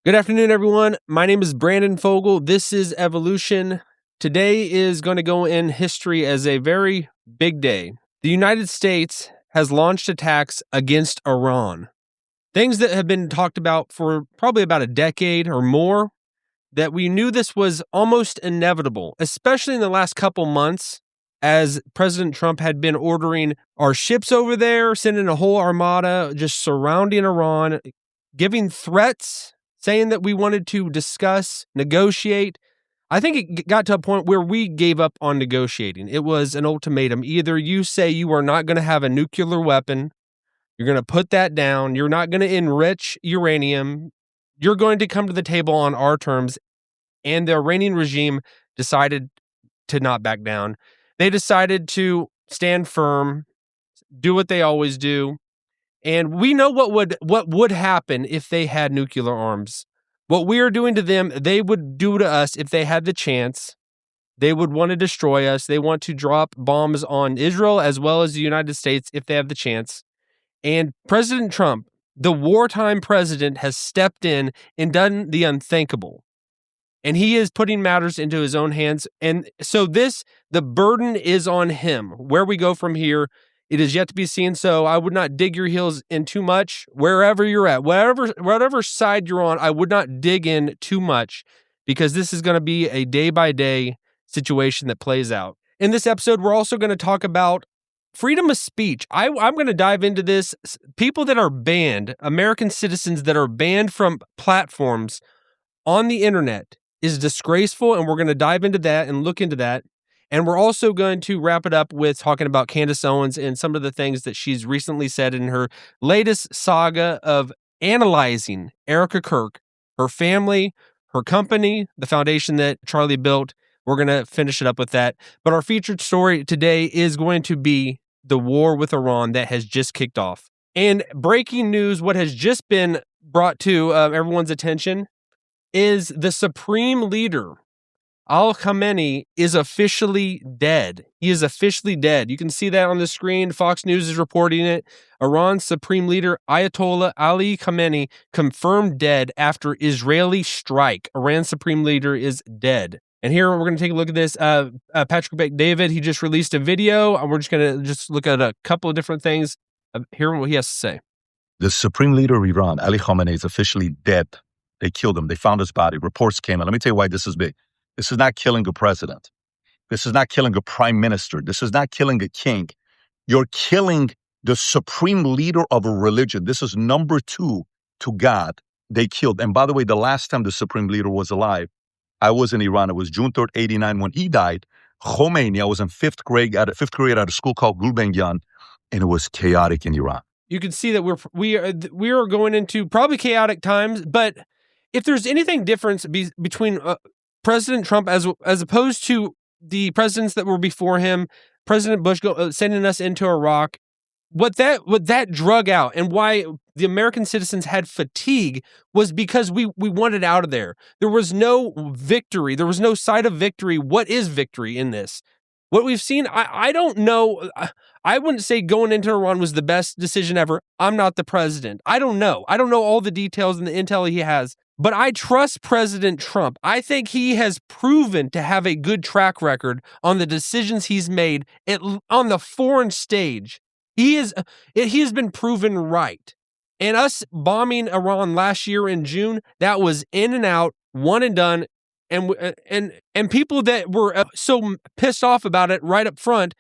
Good afternoon, everyone. My name is Brandon Fogal. This is Evolution. Today is going to go in history as a very big day. The United States has launched attacks against Iran. Things that have been talked about for probably about a decade or more, that we knew this was almost inevitable, especially in the last couple months, as President Trump had been ordering our ships over there, sending a whole armada, just surrounding Iran, giving threats, saying that we wanted to discuss, negotiate. I think it got to a point where we gave up on negotiating. It was an ultimatum. Either you say you are not going to have a nuclear weapon, you're going to put that down, you're not going to enrich uranium, you're going to come to the table on our terms. And the Iranian regime decided to not back down. They decided to stand firm, do what they always do. And we know what would happen if they had nuclear arms. What we are doing to them, they would do to us if they had the chance. They would want to destroy us. They want to drop bombs on Israel as well as the United States if they have the chance. And President Trump, the wartime president, has stepped in and done the unthinkable. And he is putting matters into his own hands. And so the burden is on him. Where we go from here, it is yet to be seen. So I would not dig your heels in too much. Wherever you're at, whatever side you're on, I would not dig in too much, because this is going to be a day-by-day situation that plays out. In this episode, we're also going to talk about freedom of speech. I'm going to dive into this. People that are banned, American citizens that are banned from platforms on the internet, is disgraceful, and we're going to dive into that and look into that. And we're also going to wrap it up with talking about Candace Owens and some of the things that she's recently said in her latest saga of analyzing Erika Kirk, her family, her company, the foundation that Charlie built. We're going to finish it up with that. But our featured story today is going to be the war with Iran that has just kicked off. And breaking news, what has just been brought to everyone's attention is the supreme leader, Ali Khamenei, is officially dead. He is officially dead. You can see that on the screen. Fox News is reporting it. Iran's supreme leader, Ayatollah Ali Khamenei, confirmed dead after Israeli strike. Iran's supreme leader is dead. And here we're going to take a look at this. Patrick David, he just released a video, and we're just going to look at a couple of different things. Hear what he has to say. The supreme leader of Iran, Ali Khamenei, is officially dead. They killed him. They found his body. Reports came in. Let me tell you why this is big. This is not killing a president. This is not killing a prime minister. This is not killing a king. You're killing the supreme leader of a religion. This is number 2 to God. They killed. And by the way, the last time the supreme leader was alive, I was in Iran. It was June 3rd, 1989 when he died. Khomeini, I was in fifth grade at a school called Gulbenkian, and it was chaotic in Iran. You can see that we are going into probably chaotic times, but if there's anything difference between President Trump as opposed to the presidents that were before him, President Bush sending us into Iraq, what that drug out and why the American citizens had fatigue was because we wanted out of there. There was no victory. There was no sight of victory. What is victory in this? What we've seen, I don't know. I wouldn't say going into Iran was the best decision ever. I'm not the president. I don't know. I don't know all the details and the intel he has, but I trust President Trump. I think he has proven to have a good track record on the decisions he's made on the foreign stage. He has been proven right. And us bombing Iran last year in June, that was in and out, one and done. And people that were so pissed off about it right up front,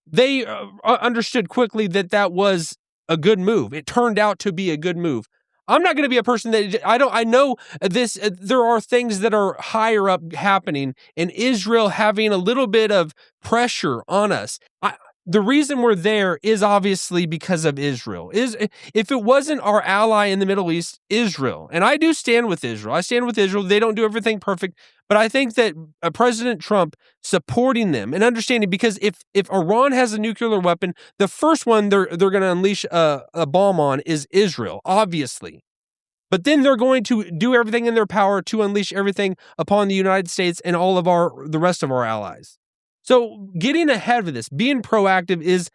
they understood quickly that was a good move. It turned out to be a good move. I'm not going to be a person that I know this. There are things that are higher up happening, and Israel having a little bit of pressure on us. The reason we're there is obviously because of Israel. If it wasn't our ally in the Middle East, Israel, and I do stand with Israel. I stand with Israel. They don't do everything perfect, but I think that President Trump supporting them and understanding, because if Iran has a nuclear weapon, the first one they're going to unleash a bomb on is Israel, obviously. But then they're going to do everything in their power to unleash everything upon the United States and all of the rest of our allies. So getting ahead of this, being proactive is,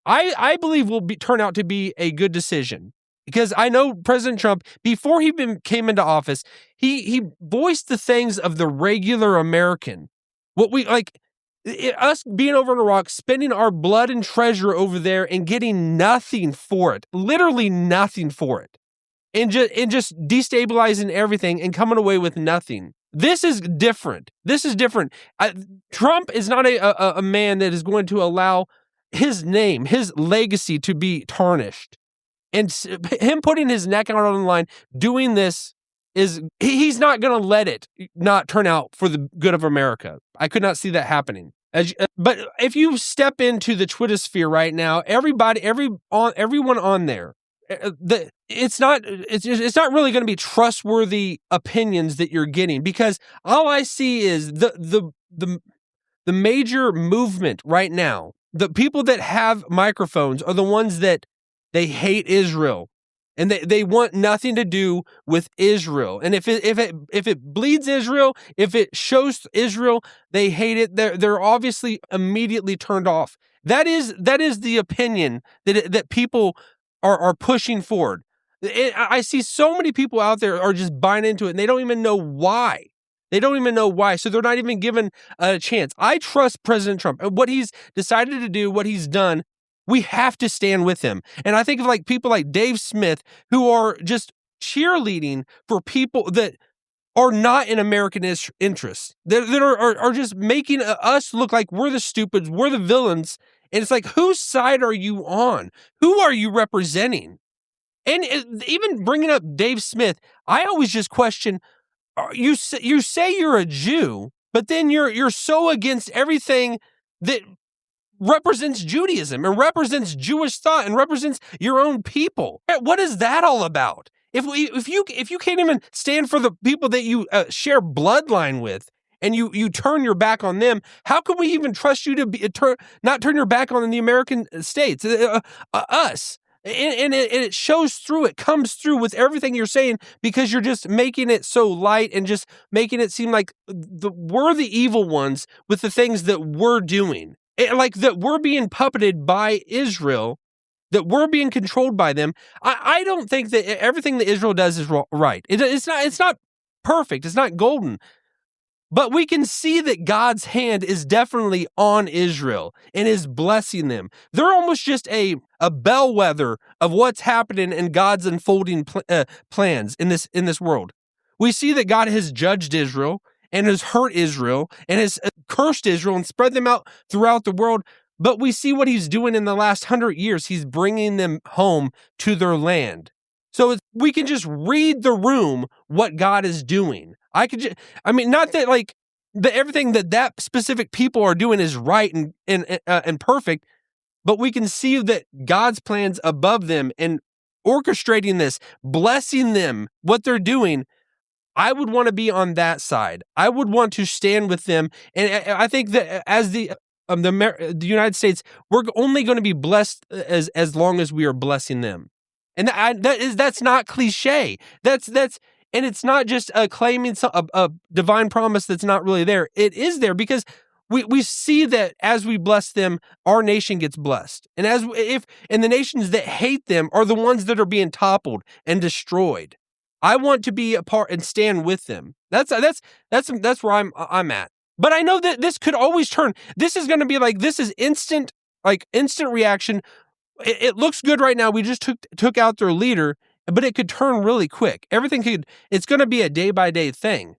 I believe, will turn out to be a good decision. because I know President Trump, before he came into office, he voiced the things of the regular American. What we like, us being over in Iraq, spending our blood and treasure over there and getting nothing for it, literally nothing for it, and just destabilizing everything and coming away with nothing. This is different. Trump is not a man that is going to allow his name, his legacy to be tarnished. And him putting his neck out on the line, doing this, he's not going to let it not turn out for the good of America. I could not see that happening. But if you step into the Twitter sphere right now, everyone on there, it's not really going to be trustworthy opinions that you're getting, because all I see is the major movement right now. The people that have microphones are the ones that they hate Israel, and they want nothing to do with Israel. And if it bleeds Israel, if it shows Israel, they hate it. They're obviously immediately turned off. That is the opinion that people are pushing forward. I see so many people out there are just buying into it, and they don't even know why. So they're not even given a chance. I trust President Trump and what he's decided to do, what he's done. We have to stand with him. And I think of like people like Dave Smith, who are just cheerleading for people that are not in American interests, that are just making us look like we're the stupids, we're the villains. And it's like, whose side are you on? Who are you representing? And even bringing up Dave Smith, I always just question, you say you're a Jew, but then you're so against everything that represents Judaism and represents Jewish thought and represents your own people. What is that all about? If you can't even stand for the people that you share bloodline with, and you turn your back on them, how can we even trust you to not turn your back on the American states, us? And it shows through, it comes through with everything you're saying, because you're just making it so light and just making it seem like we're the evil ones with the things that we're doing. Like that we're being puppeted by Israel, that we're being controlled by them. I don't think that everything that Israel does is right. It's not perfect. It's not golden. But we can see that God's hand is definitely on Israel and is blessing them. They're almost just a bellwether of what's happening in God's unfolding plans in this world. We see that God has judged Israel and has hurt Israel and has cursed Israel and spread them out throughout the world. But we see what he's doing in the last 100 years. He's bringing them home to their land. So we can just read the room what God is doing. Not that like everything that specific people are doing is right and perfect, but we can see that God's plans above them and orchestrating this, blessing them, what they're doing. I would want to be on that side. I would want to stand with them, and I think that as the United States, we're only going to be blessed as long as we are blessing them, and that's not cliche. And it's not just claiming a divine promise that's not really there. It is there because we see that as we bless them, our nation gets blessed, and and the nations that hate them are the ones that are being toppled and destroyed. I want to be a part and stand with them. That's where I'm at. But I know that this could always turn. This is going to be like, this is instant reaction. It looks good right now. We just took out their leader, but it could turn really quick. It's going to be a day by day thing.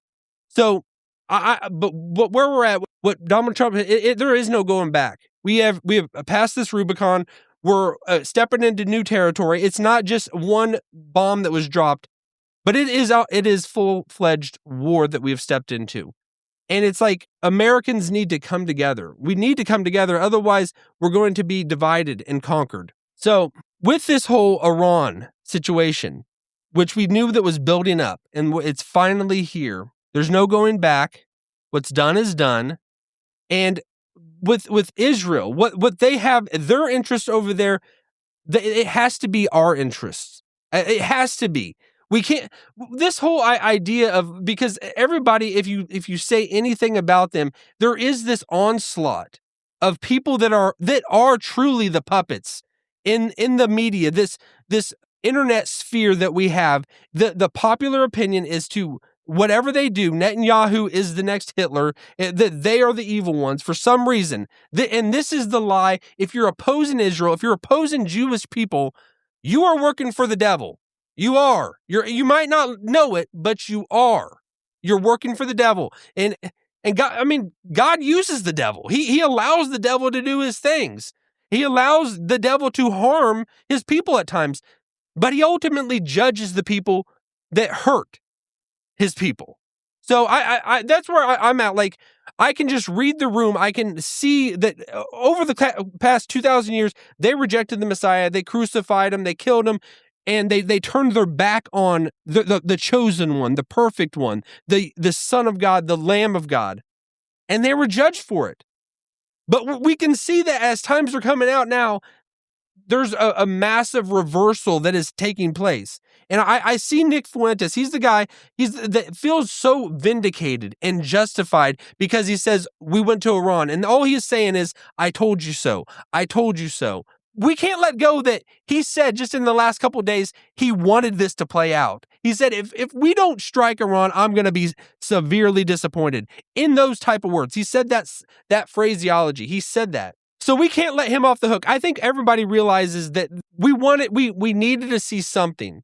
So but where we're at, what Donald Trump, there is no going back. We have passed this Rubicon. We're stepping into new territory. It's not just one bomb that was dropped, but it is full-fledged war that we have stepped into. And it's like Americans need to come together. We need to come together. Otherwise, we're going to be divided and conquered. So with this whole Iran situation, which we knew that was building up, and it's finally here, there's no going back. What's done is done. And with Israel, what they have, their interest over there, it has to be our interests. It has to be. We can't, this whole idea of, because everybody, if you say anything about them, there is this onslaught of people that are truly the puppets in the media, this internet sphere that we have, the popular opinion is to whatever they do, Netanyahu is the next Hitler, that they are the evil ones for some reason. And this is the lie. If you're opposing Israel, if you're opposing Jewish people, you are working for the devil. You are. You might not know it, but you are. You're working for the devil. And God uses the devil. He allows the devil to do his things. He allows the devil to harm his people at times, but he ultimately judges the people that hurt his people. So I that's where I'm at. Like, I can just read the room. I can see that over the past 2,000 years, they rejected the Messiah. They crucified him. They killed him. And they turned their back on the chosen one, the perfect one, the Son of God, the Lamb of God. And they were judged for it. But we can see that as times are coming out now, there's a massive reversal that is taking place. And I see Nick Fuentes. He's the guy that feels so vindicated and justified because he says, we went to Iran. And all he's saying is, I told you so. I told you so. We can't let go that he said just in the last couple of days, he wanted this to play out. He said, if we don't strike Iran, I'm going to be severely disappointed. In those type of words, he said that phraseology. He said that. So we can't let him off the hook. I think everybody realizes that we needed to see something.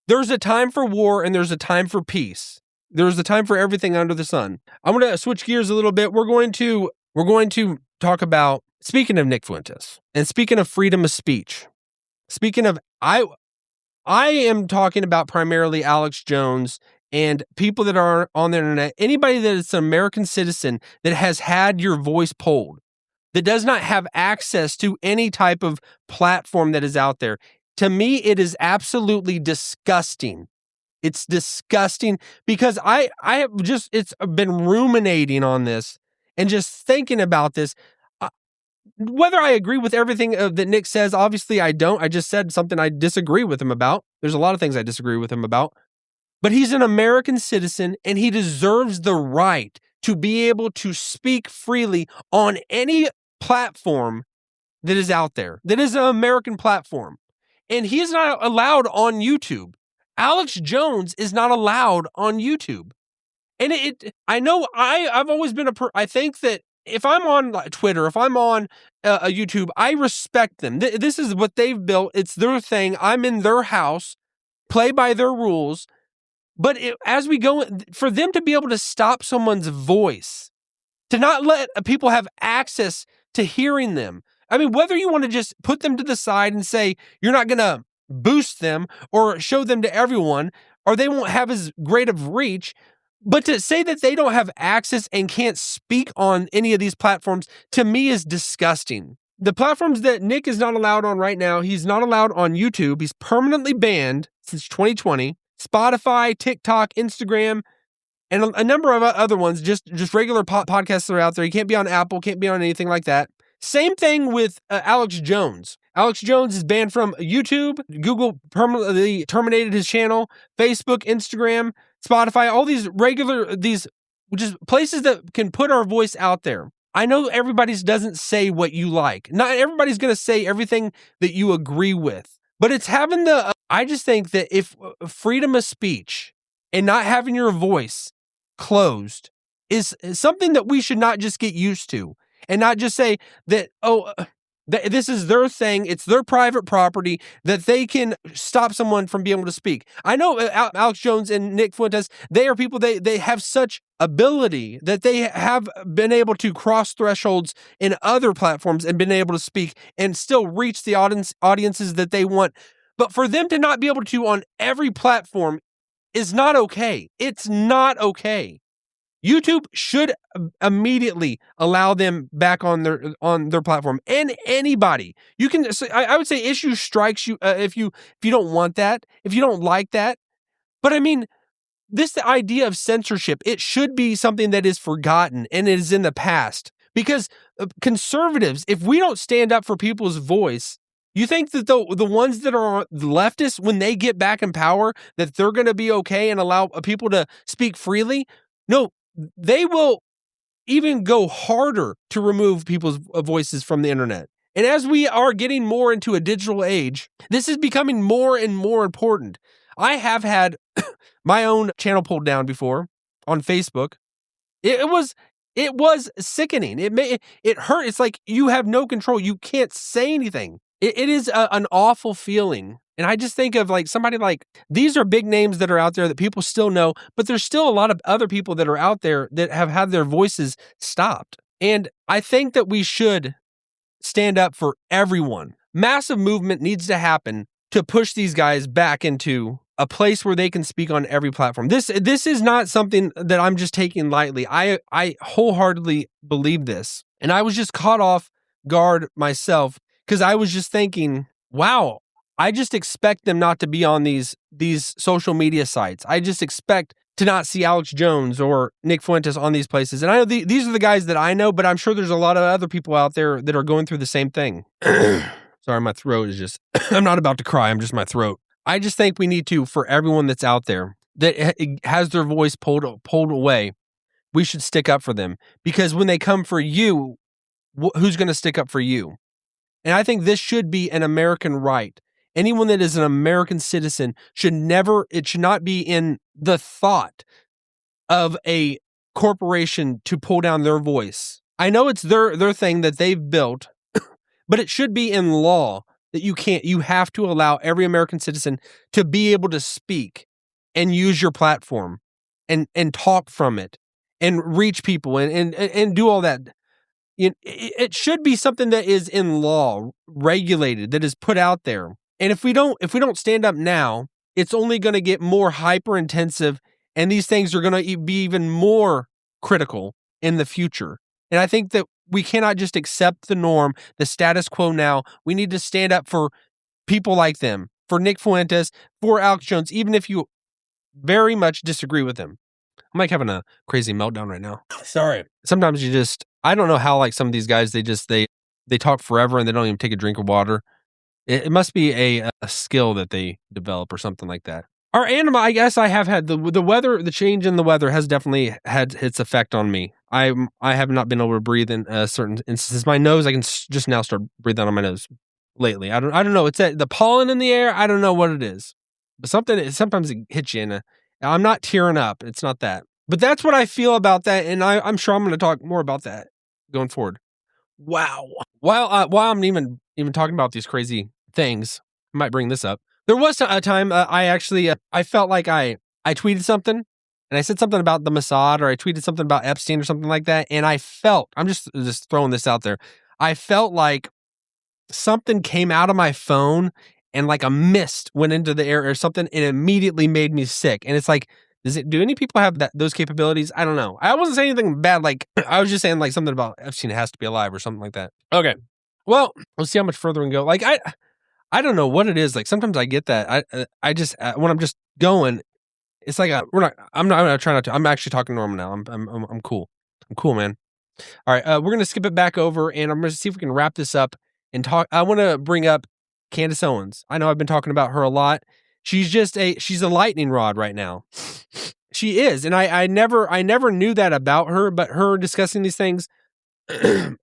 There's a time for war and there's a time for peace. There's a time for everything under the sun. I'm going to switch gears a little bit. We're going to talk about, speaking of Nick Fuentes and speaking of freedom of speech, speaking of, I am talking about primarily Alex Jones and people that are on the internet, anybody that is an American citizen that has had your voice polled, that does not have access to any type of platform that is out there. To me, it is absolutely disgusting. It's disgusting because I have just, it's been ruminating on this and just thinking about this. Whether I agree with everything that Nick says, obviously I don't. I just said something I disagree with him about. There's a lot of things I disagree with him about. But he's an American citizen and he deserves the right to be able to speak freely on any platform that is out there, that is an American platform. And he is not allowed on YouTube. Alex Jones is not allowed on YouTube. And I know I've always been I think that if I'm on Twitter, if I'm on a YouTube, I respect them. This is what they've built. It's their thing. I'm in their house, play by their rules. But as we go, for them to be able to stop someone's voice, to not let people have access to hearing them. I mean, whether you want to just put them to the side and say you're not going to boost them or show them to everyone, or they won't have as great of reach, but to say that they don't have access and can't speak on any of these platforms, to me is disgusting. The platforms that Nick is not allowed on right now, he's not allowed on YouTube. He's permanently banned since 2020. Spotify, TikTok, Instagram, and a number of other ones, just regular podcasts that are out there. He can't be on Apple, can't be on anything like that. Same thing with Alex Jones. Alex Jones is banned from YouTube. Google permanently terminated his channel. Facebook, Instagram, Spotify, all these just places that can put our voice out there. I know everybody's doesn't say what you like. Not everybody's going to say everything that you agree with. But it's having I just think that if freedom of speech and not having your voice closed is something that we should not just get used to and not just say that, this is their thing. It's their private property that they can stop someone from being able to speak. I know Alex Jones and Nick Fuentes, they are people, they have such ability that they have been able to cross thresholds in other platforms and been able to speak and still reach the audiences that they want. But for them to not be able to on every platform is not okay. It's not okay. YouTube should immediately allow them back on their platform. And anybody, you can. I would say issue strikes you if you don't want that, if you don't like that. But I mean, this idea of censorship, it should be something that is forgotten and it is in the past. Because conservatives, if we don't stand up for people's voice, you think that the ones that are leftists, when they get back in power, that they're going to be okay and allow people to speak freely? No, they will even go harder to remove people's voices from the internet. And as we are getting more into a digital age, this is becoming more and more important. I have had my own channel pulled down before on Facebook. It was sickening. It hurt. It's like you have no control. You can't say anything. It is an awful feeling. And I just think of like somebody like, these are big names that are out there that people still know, but there's still a lot of other people that are out there that have had their voices stopped. And I think that we should stand up for everyone. Massive movement needs to happen to push these guys back into a place where they can speak on every platform. This is not something that I'm just taking lightly. I wholeheartedly believe this. And I was just caught off guard myself because I was just thinking, wow, I just expect them not to be on these social media sites. I just expect to not see Alex Jones or Nick Fuentes on these places. And I know these are the guys that I know, but I'm sure there's a lot of other people out there that are going through the same thing. Sorry, my throat is just, I'm not about to cry, I'm just my throat. I just think we need to, for everyone that's out there that has their voice pulled away, we should stick up for them. Because when they come for you, who's going to stick up for you? And I think this should be an American right. Anyone that is an American citizen should not be in the thought of a corporation to pull down their voice. I know it's their thing that they've built, but it should be in law that you have to allow every American citizen to be able to speak and use your platform and talk from it and reach people and do all that. It should be something that is in law, regulated, that is put out there. And if we don't stand up now, it's only going to get more hyper intensive, and these things are going to be even more critical in the future. And I think that we cannot just accept the norm, the status quo now. We need to stand up for people like them, for Nick Fuentes, for Alex Jones, even if you very much disagree with him. I'm like having a crazy meltdown right now. Sorry. Sometimes I don't know how like some of these guys, they talk forever and they don't even take a drink of water. It must be a skill that they develop or something like that. Our animal, I guess I have had the weather, the change in the weather has definitely had its effect on me. I have not been able to breathe in certain instances. My nose, I can just now start breathing on my nose lately. I don't know. It's the pollen in the air. I don't know what it is, but sometimes it hits you in I'm not tearing up. It's not that, but that's what I feel about that. And I'm sure I'm going to talk more about that going forward. Wow. While I'm even talking about these crazy things, I might bring this up. There was a time I actually I felt like I tweeted something and I said something about the Mossad, or I tweeted something about Epstein or something like that, and I'm just throwing this out there. I felt like something came out of my phone and like a mist went into the air or something, and it immediately made me sick. And it's like, do any people have those capabilities? I don't know. I wasn't saying anything bad. Like I was just saying like something about Epstein has to be alive or something like that. Okay. Well, let's see how much further we can go. Like I don't know what it is. Like sometimes I get that. I just when I'm just going, it's like I'm not trying not to. I'm actually talking normal now. I'm cool. I'm cool, man. All right, we're gonna skip it back over, and I'm gonna see if we can wrap this up and talk. I want to bring up Candace Owens. I know I've been talking about her a lot. She's a lightning rod right now. She is, and I never knew that about her. But her discussing these things,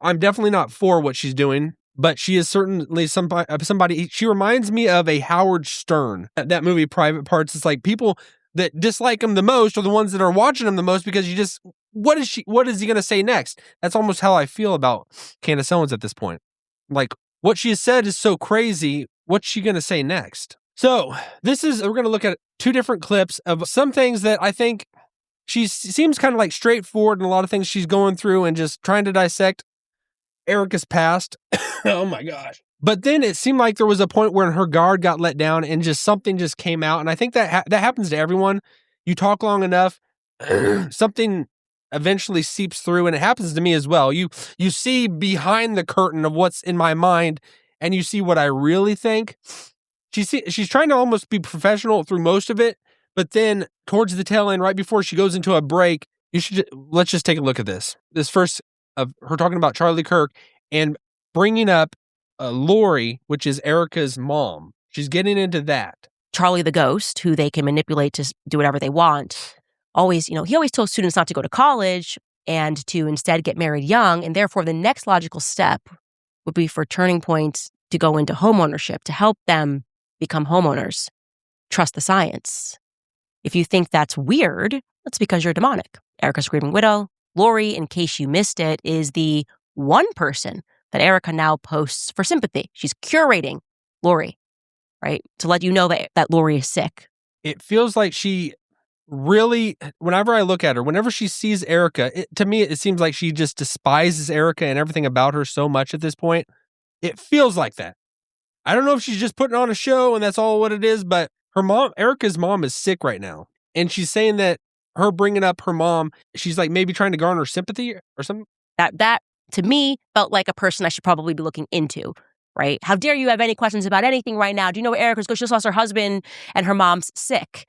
I'm definitely not for what she's doing. But she is certainly somebody. She reminds me of a Howard Stern. That movie, Private Parts. It's like people that dislike him the most are the ones that are watching him the most because what is he going to say next? That's almost how I feel about Candace Owens at this point. Like what she has said is so crazy. What's she going to say next? So we're going to look at two different clips of some things that I think she seems kind of like straightforward in a lot of things she's going through and just trying to dissect Erika's past. Oh my gosh. But then it seemed like there was a point where her guard got let down and just something just came out. And I think that happens to everyone. You talk long enough, something eventually seeps through, and it happens to me as well. You see behind the curtain of what's in my mind, and you see what I really think. She's trying to almost be professional through most of it, but then towards the tail end, right before she goes into a break, let's just take a look at this. This first of her talking about Charlie Kirk and bringing up Lori, which is Erika's mom. She's getting into that. Charlie the ghost, who they can manipulate to do whatever they want, he always told students not to go to college and to instead get married young. And therefore, the next logical step would be for Turning Point to go into homeownership, to help them become homeowners. Trust the science. If you think that's weird, that's because you're demonic. Erika Screaming Widow. Lori, in case you missed it, is the one person that Erika now posts for sympathy. She's curating Lori, right? To let you know that Lori is sick. It feels like she really, whenever I look at her, whenever she sees Erika, to me, it seems like she just despises Erika and everything about her so much at this point. It feels like that. I don't know if she's just putting on a show and that's all what it is, but Erika's mom is sick right now. And she's saying that her bringing up her mom, she's like maybe trying to garner sympathy or something. That to me felt like a person I should probably be looking into, right? How dare you have any questions about anything right now? Do you know where Erika's going? She just lost her husband and her mom's sick.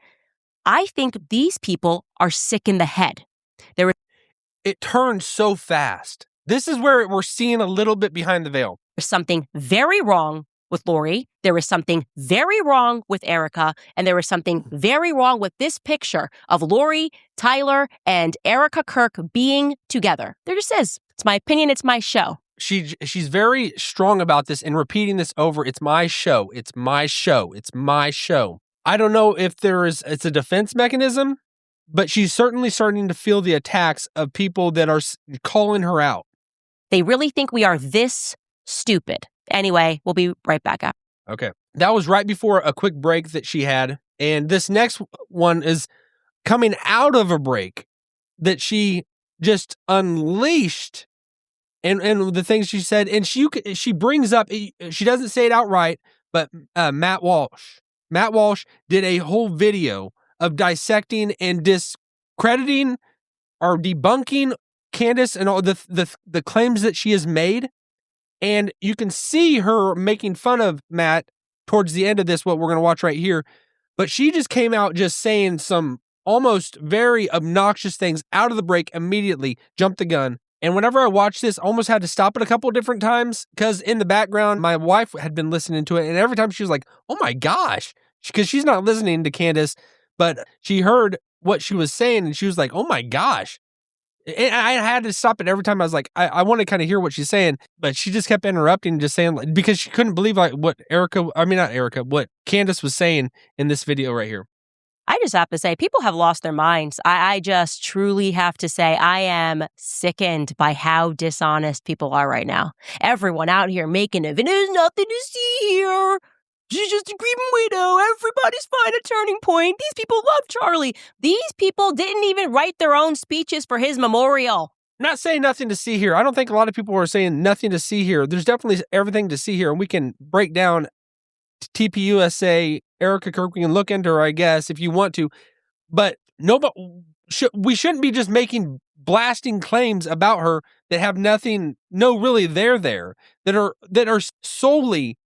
I think these people are sick in the head. It turns so fast. This is where we're seeing a little bit behind the veil. There's something very wrong with Lori. There is something very wrong with Erika. And there is something very wrong with this picture of Lori, Tyler, and Erika Kirk being together. There just is. It's my opinion. It's my show. She's very strong about this and repeating this over. It's my show. It's my show. It's my show. I don't know if it's a defense mechanism, but she's certainly starting to feel the attacks of people that are calling her out. They really think we are this stupid. Anyway, we'll be right back up. Okay. That was right before a quick break that she had. And this next one is coming out of a break that she just unleashed and the things she said. And she brings up, she doesn't say it outright, but Matt Walsh. Matt Walsh did a whole video of dissecting and discrediting or debunking Candace and all the claims that she has made. And you can see her making fun of Matt towards the end of this, what we're going to watch right here. But she just came out just saying some almost very obnoxious things out of the break immediately, jumped the gun. And whenever I watched this, I almost had to stop it a couple of different times because in the background, my wife had been listening to it. And every time she was like, oh my gosh, because she's not listening to Candace, but she heard what she was saying and she was like, oh my gosh. And I had to stop it every time. I was like, I want to kind of hear what she's saying, but she just kept interrupting, just saying, like, because she couldn't believe like what what Candace was saying in this video right here. I just have to say, people have lost their minds. I just truly have to say, I am sickened by how dishonest people are right now. Everyone out here making it, and there's nothing to see here. She's just a grieving widow. Everybody's fine at Turning Point. These people love Charlie. These people didn't even write their own speeches for his memorial. I'm not saying nothing to see here. I don't think a lot of people are saying nothing to see here. There's definitely everything to see here, and we can break down TPUSA, Erika Kirk. We can look into her, I guess, if you want to. But we shouldn't be just making blasting claims about her that have really there that are solely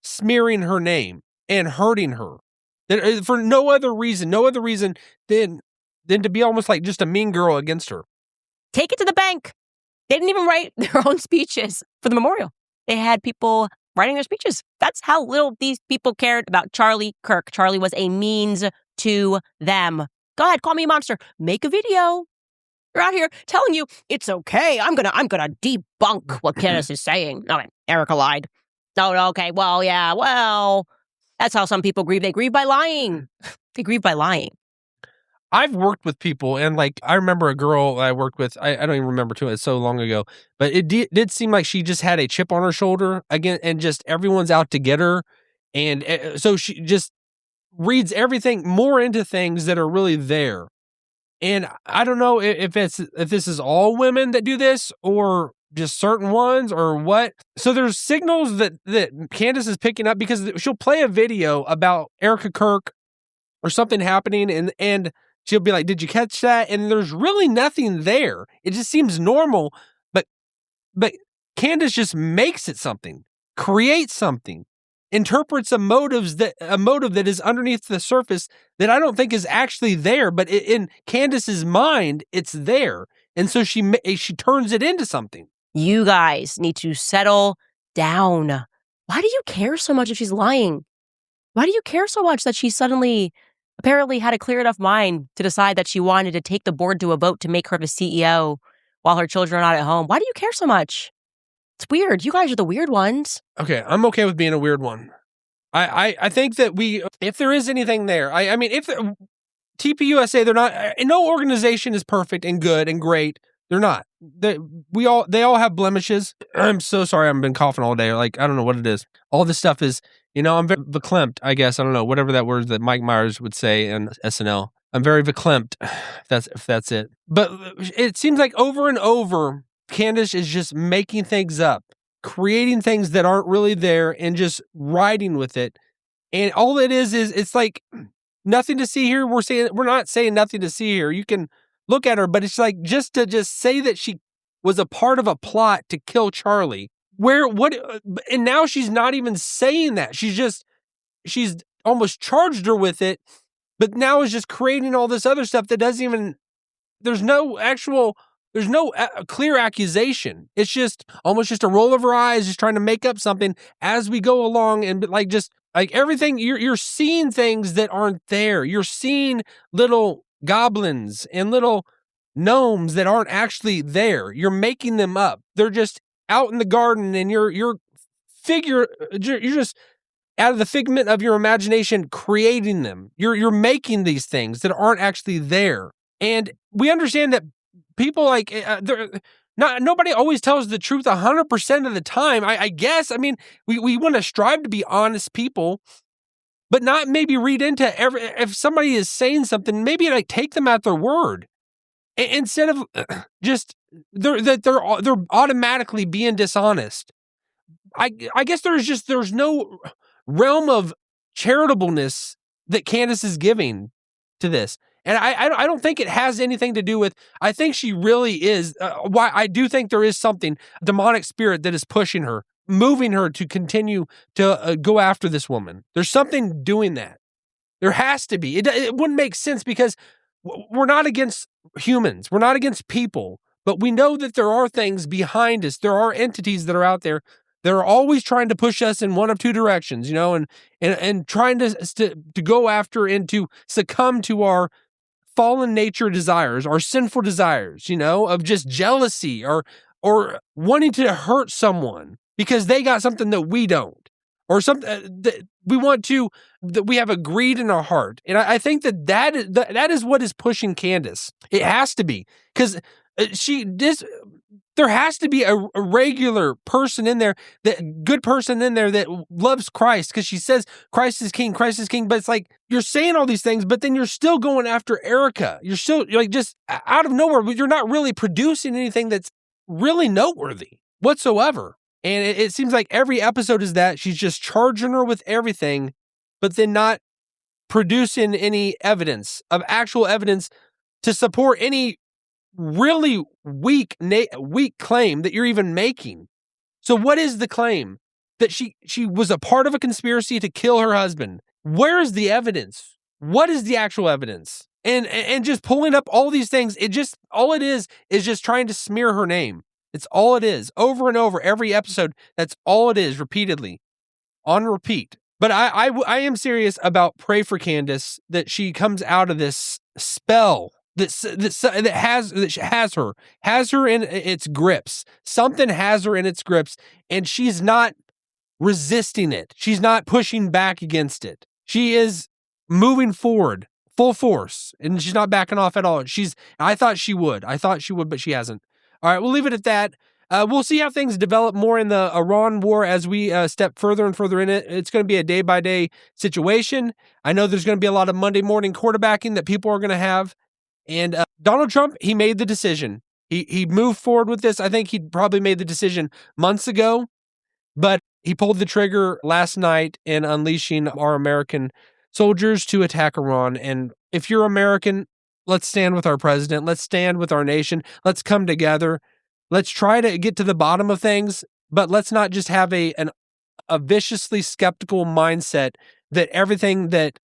smearing her name and hurting her that for no other reason than to be almost like just a mean girl against her. Take it to the bank. They didn't even write their own speeches for the memorial. They had people writing their speeches. That's how little these people cared about Charlie Kirk. Charlie was a means to them. Go ahead, call me a monster. Make a video. You're out here telling you it's okay. I'm gonna debunk what Candace is saying. Okay, Erika lied. Oh, okay. Well, yeah. Well, that's how some people grieve. They grieve by lying. They grieve by lying. I've worked with people, and like I remember a girl I worked with. I don't even remember too. It's so long ago, but it did seem like she just had a chip on her shoulder again, and just everyone's out to get her, and so she just reads everything more into things that are really there. And I don't know if this is all women that do this or just certain ones or what. So there's signals that Candace is picking up because she'll play a video about Erika Kirk or something happening and she'll be like, did you catch that? And there's really nothing there. It just seems normal, but Candace just makes it something, creates something, interprets a motive that is underneath the surface that I don't think is actually there, but in Candace's mind, it's there. And so she turns it into something. You guys need to settle down. Why do you care so much if she's lying? Why do you care so much that she suddenly apparently had a clear enough mind to decide that she wanted to take the board to a vote to make her the CEO while her children are not at home? Why do you care so much? It's weird. You guys are the weird ones. Okay, I'm okay with being a weird one. I think that if there is anything there, I mean, if TPUSA, they're not, no organization is perfect and good and great. They're not. They all have blemishes. I'm so sorry. I've been coughing all day. Like, I don't know what it is. All this stuff is, I'm very verklempt, I guess. I don't know, whatever that word that Mike Myers would say in SNL. I'm very verklempt, if that's it. But it seems like over and over, Candace is just making things up, creating things that aren't really there and just riding with it. And all it is it's like nothing to see here. We're not saying nothing to see here. You can look at her, but it's like just to say that she was a part of a plot to kill Charlie. And now she's not even saying that. She's almost charged her with it, but now is just creating all this other stuff that doesn't even, there's no clear accusation. It's just almost just a roll of her eyes, just trying to make up something as we go along. And like everything, you're seeing things that aren't there. You're seeing little goblins and little gnomes that aren't actually there. You're making them up. They're just out in the garden, and you're just out of the figment of your imagination creating them. You're making these things that aren't actually there. And we understand that people nobody always tells the truth 100% of the time. I guess. I mean, we want to strive to be honest people, but not maybe read into if somebody is saying something, maybe like take them at their word instead of just they're automatically being dishonest. I guess there's no realm of charitableness that Candace is giving to this. And I don't think it has anything to do with, I think she really is, why I do think there is something, demonic spirit that is pushing her, moving her to continue to go after this woman. There's something doing that. There has to be. It wouldn't make sense because we're not against humans. We're not against people. But we know that there are things behind us. There are entities that are out there that are always trying to push us in one of two directions, and trying to go after and to succumb to our fallen nature desires, our sinful desires, of just jealousy or wanting to hurt someone because they got something that we don't, or something that we have a greed in our heart. And I think that is what is pushing Candace. It has to be, because there has to be a regular person in there, good person in there that loves Christ, because she says Christ is king, Christ is king. But it's like you're saying all these things, but then you're still going after Erika. You're still like just out of nowhere, but you're not really producing anything that's really noteworthy whatsoever. And it seems like every episode is that she's just charging her with everything, but then not producing any actual evidence to support any really weak claim that you're even making. So what is the claim? That she was a part of a conspiracy to kill her husband. Where is the evidence? What is the actual evidence? And just pulling up all these things, all it is just trying to smear her name. It's all it is. Over and over, every episode, that's all it is, repeatedly. On repeat. But I am serious about pray for Candace, that she comes out of this spell that has her in its grips. Something has her in its grips, and she's not resisting it. She's not pushing back against it. She is moving forward full force, and she's not backing off at all. I thought she would, but she hasn't. All right, we'll leave it at that. We'll see how things develop more in the Iran war as we step further and further in it. It's going to be a day-by-day situation. I know there's going to be a lot of Monday morning quarterbacking that people are going to have. And Donald Trump, he made the decision. He moved forward with this. I think he probably made the decision months ago, but he pulled the trigger last night in unleashing our American soldiers to attack Iran. And if you're American, let's stand with our president. Let's stand with our nation. Let's come together. Let's try to get to the bottom of things, but let's not just have a viciously skeptical mindset that everything that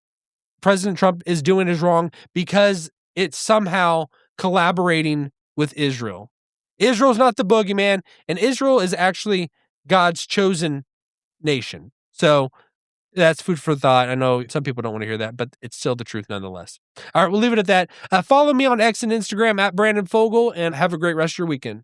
President Trump is doing is wrong because it's somehow collaborating with Israel. Israel's not the boogeyman, and Israel is actually God's chosen nation. So that's food for thought. I know some people don't want to hear that, but it's still the truth nonetheless. All right, we'll leave it at that. Follow me on X and Instagram at Brandon Fogal, and have a great rest of your weekend.